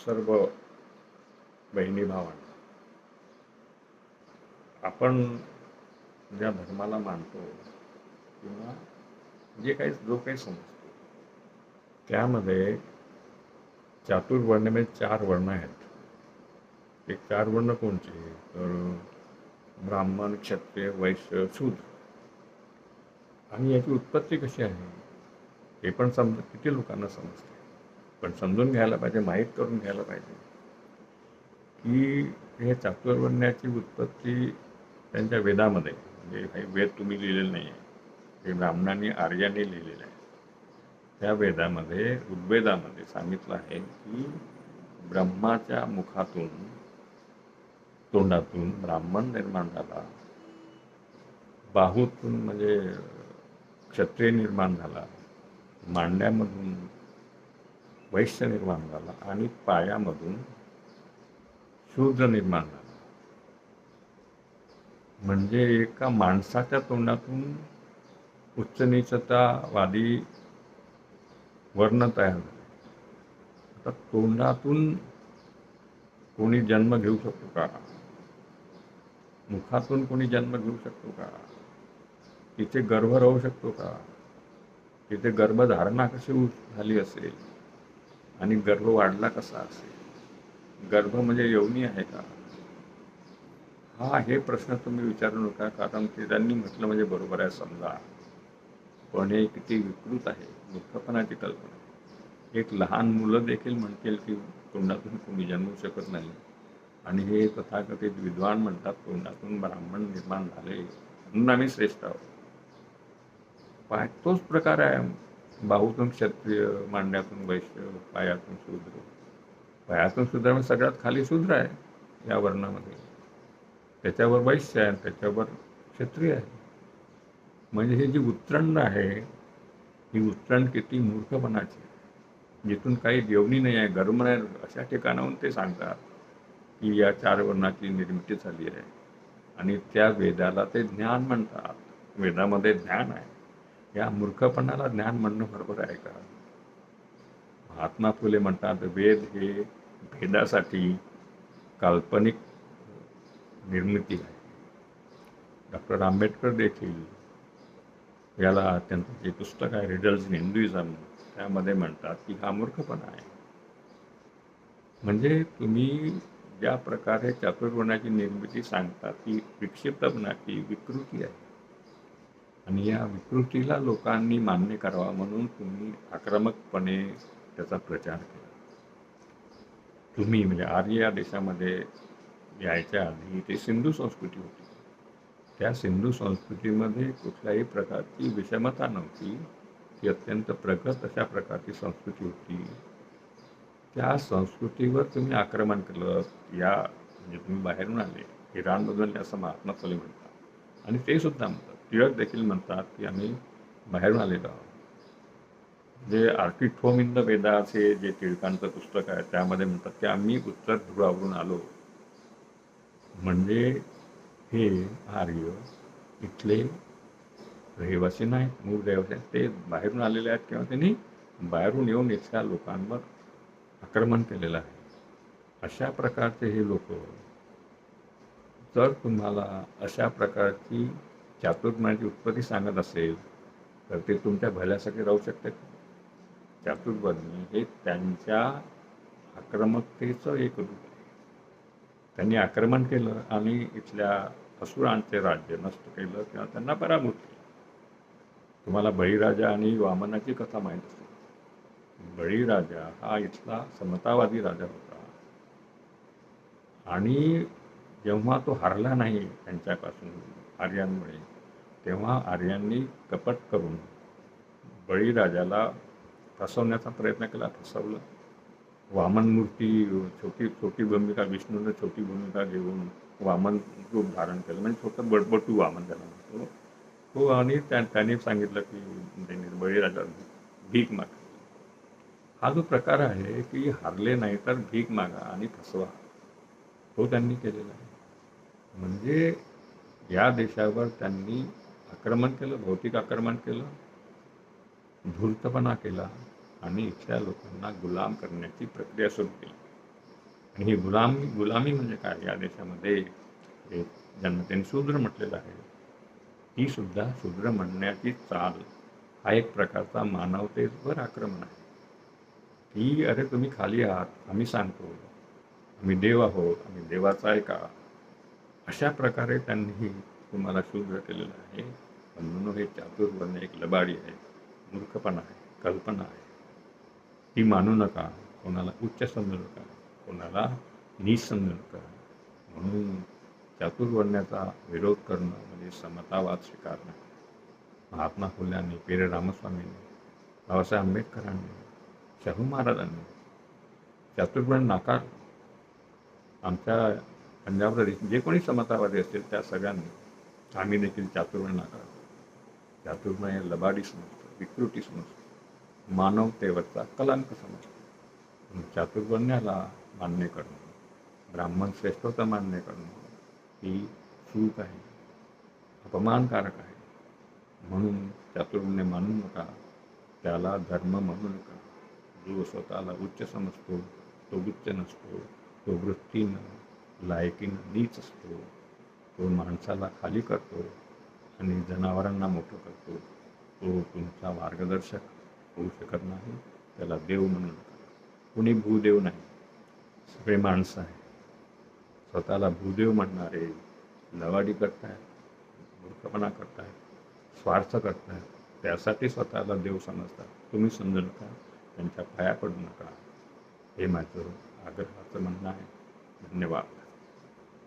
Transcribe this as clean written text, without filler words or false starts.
सर्व बहिणी भावांना, आपण ज्या धर्माला मानतो किंवा जो काही समजतो त्यामध्ये चातुर्वर्ण्यामध्ये 4 वर्ण आहेत. ते 4 वर्ण कोणते? तर ब्राह्मण, क्षत्रिय, वैश्य, शूद्र. आणि याची उत्पत्ती कशी आहे हे पण किती लोकांना समजते. पण समजून घ्यायला पाहिजे, माहीत करून घ्यायला पाहिजे की हे चातुर्वर्ण्याची उत्पत्ती त्यांच्या वेदामध्ये, म्हणजे काही वेद तुम्ही लिहिलेले नाही आहे, हे ब्राह्मणांनी आर्यांनी लिहिलेलं आहे. त्या वेदामध्ये, ऋग्वेदामध्ये सांगितलं आहे की ब्रह्माच्या तोंडातून ब्राह्मण निर्माण झाला, बाहूतून म्हणजे क्षत्रिय निर्माण झाला, मांड्यामधून वैश्य निर्माण झाला आणि पायामधून शूद्र निर्माण झाला. म्हणजे एका माणसाच्या तोंडातून उच्च नीचतावादी वर्ण तयार झाले. आता तोंडातून कोणी जन्म घेऊ शकतो का? मुखातून कोणी जन्म घेऊ शकतो का? तिथे गर्भ राहू शकतो का? तिथे गर्भधारणा कशी झाली असेल आणि गर्भ वाढला कसा असेल? गर्भ म्हणजे योनी आहे का? हे प्रश्न तुम्ही विचारू नका, कारण ते त्यांनी म्हटलं म्हणजे बरोबर आहे समजा, पण हे किती विकृत आहे, मूर्खपणाची कल्पना. एक लहान मुलं देखील म्हणतील की तोंडातून कोणी जन्मू शकत नाही, आणि हे तथाकथित विद्वान म्हणतात तोंडातून ब्राह्मण निर्माण झाले म्हणून आम्ही श्रेष्ठ आहोत. तोच प्रकार आहे, बाहूतून क्षत्रिय, मांड्यातून वैश्य, पायातून शूद्र. पायातून शूद्र म्हणजे सगळ्यात खाली शूद्र आहे या वर्णामध्ये, त्याच्यावर वैश्य आहे, त्याच्यावर क्षत्रिय आहे. म्हणजे ही जी उतरंड आहे, ही उतरंड किती मूर्खपणाची, जिथून काही देवणी नाही आहे, गर्म नाही, अशा ठिकाणाहून ते सांगतात की या 4 वर्णाची निर्मिती झाली आहे. आणि त्या वेदाला ते ज्ञान म्हणतात. वेदामध्ये ज्ञान आहे. या मूर्खपणाला ज्ञान म्हणणं बरोबर आहे का? महात्मा फुले म्हणतात वेद हे भेदासाठी काल्पनिक निर्मिती आहे. डॉक्टर आंबेडकर देखील याला, त्यांचं जे पुस्तक आहे रिडल्स इन हिंदुइझम, त्यामध्ये म्हणतात की हा मूर्खपणा आहे. म्हणजे तुम्ही ज्या प्रकारे चातुर्वर्णाची निर्मिती सांगता ती विक्षिप्तपणाची विकृती आहे, आणि या विकृतीला लोकांनी मान्य करावा म्हणून तुम्ही आक्रमकपणे त्याचा प्रचार केला. तुम्ही म्हणजे आर्य या देशामध्ये यायच्या आधी ते सिंधू संस्कृती होती. त्या सिंधू संस्कृतीमध्ये कुठल्याही प्रकारची विषमता नव्हती. ती अत्यंत प्रगत अशा प्रकारची संस्कृती होती. त्या संस्कृतीवर तुम्ही आक्रमण केलं. म्हणजे तुम्ही बाहेरून आले, इराणमधून, असं महात्मा फुले म्हणतात. आणि ते सुद्धा म्हणतात, टिळक देखील म्हणतात की आम्ही बाहेरून आलेलो आहोत. जे आर्किड फ्रॉम इन द वेदाचे जे टिळकांचं पुस्तक आहे त्यामध्ये म्हणतात की आम्ही उत्तर ध्रुवावरून आलो. म्हणजे हे आर्य इथले रहिवासी नाहीत, मूळ रहिवासी आहेत, ते बाहेरून आलेले आहेत किंवा त्यांनी बाहेरून येऊन इथल्या लोकांवर आक्रमण केलेलं आहे. अशा प्रकारचे हे लोक, जर तुम्हाला अशा प्रकारची चातुर्वर्ण्याची उत्पत्ती सांगत असेल तर ते तुमच्या भल्यासाठी राहू शकते. चातुर्वर्णी हे त्यांच्या आक्रमकतेचं एक रूप आहे. त्यांनी आक्रमण केलं आणि इथल्या असुरांचे राज्य नष्ट केलं किंवा त्यांना पराभूत केलं. तुम्हाला बळीराजा आणि वामनाची कथा माहीत असेल. बळीराजा हा इथला समतावादी राजा होता, आणि जेव्हा तो हरला नाही त्यांच्यापासून आर्यांमुळे, तेव्हा आर्यांनी कपट करून बळीराजाला फसवण्याचा प्रयत्न केला, फसवलं. वामन मूर्ती, छोटी भूमिका, विष्णूनं छोटी भूमिका घेऊन वामन रूप धारण केलं, म्हणजे छोटं बटबटू वामन त्याला म्हणतो हो. आणि त्यांनी सांगितलं की बळीराजा भीक माग. हा जो प्रकार आहे की हारले नाही तर भीक मागा आणि फसवा, तो त्यांनी केलेला आहे. म्हणजे या देशावर त्यांनी आक्रमण केलं, भौतिक आक्रमण केलं, धूर्तपणा केला आणि इथल्या लोकांना गुलाम करण्याची प्रक्रिया सुरू केली. आणि ही गुलामी म्हणजे काय? या देशामध्ये हे ज्यांना त्यांनी शूद्र म्हटलेलं आहे, ही सुद्धा शूद्र म्हणण्याची चाल हा एक प्रकारचा मानवतेवर आक्रमण आहे. की अरे तुम्ही खाली आहात, आम्ही सांगतो, आम्ही देव आहोत, आम्ही देवाचा ऐका. अशा प्रकारे त्यांनी तुम्हाला शूद्र केलेलं आहे. पण म्हणून हे चातुर्वर्ण एक लबाडी आहे, मूर्खपणा आहे, कल्पना आहे. ती मानू नका, कोणाला उच्च समजू नका, कोणाला नीच समजू नका. म्हणून चातुर्वर्ण्याचा विरोध करणं म्हणजे समतावाद स्वीकारणं. महात्मा फुल्यांनी, पेरे रामस्वामींनी, बाबासाहेब आंबेडकरांनी, शाहू महाराजांनी चातुर्वर्ण नाकारलं. आमच्या पंजाब प्रदेश जे कोणी समतावादी असतील त्या सगळ्यांनी आम्ही देखील चातुर्वर्ण नाकारतो. चातुर्वर्ण हे लबाडी समजतो, विकृती समजतो, मानवतेवरचा कलंक समजतो. चातुर्वर्ण्याला मान्य करणं, ब्राह्मण श्रेष्ठता मान्य करणं ही चूक आहे, अपमानकारक आहे. म्हणून चातुर्वण्य मानू नका, त्याला धर्म म्हणू नका. जो स्वतःला उच्च समजतो तो उच्च नसतो, तो वृत्तीनं लायकीनं नीच असतो, तो माणसाला खाली करतो आणि जनावरांना मोठं करतो. तो तुमचा मार्गदर्शक होऊ शकत नाही, त्याला देव म्हणू नका. कुणी भूदेव नाही, सगळे माणसं आहे. स्वतःला भूदेव म्हणणारे लवाडी करतायत, मूर्खपणा करतायत, स्वार्थ करतायत, त्यासाठी स्वतःला देव समजतात. तुम्ही समजू नका, त्यांच्या पाया पडू नका, हे माझं आग्रहाचं म्हणणं आहे. धन्यवाद.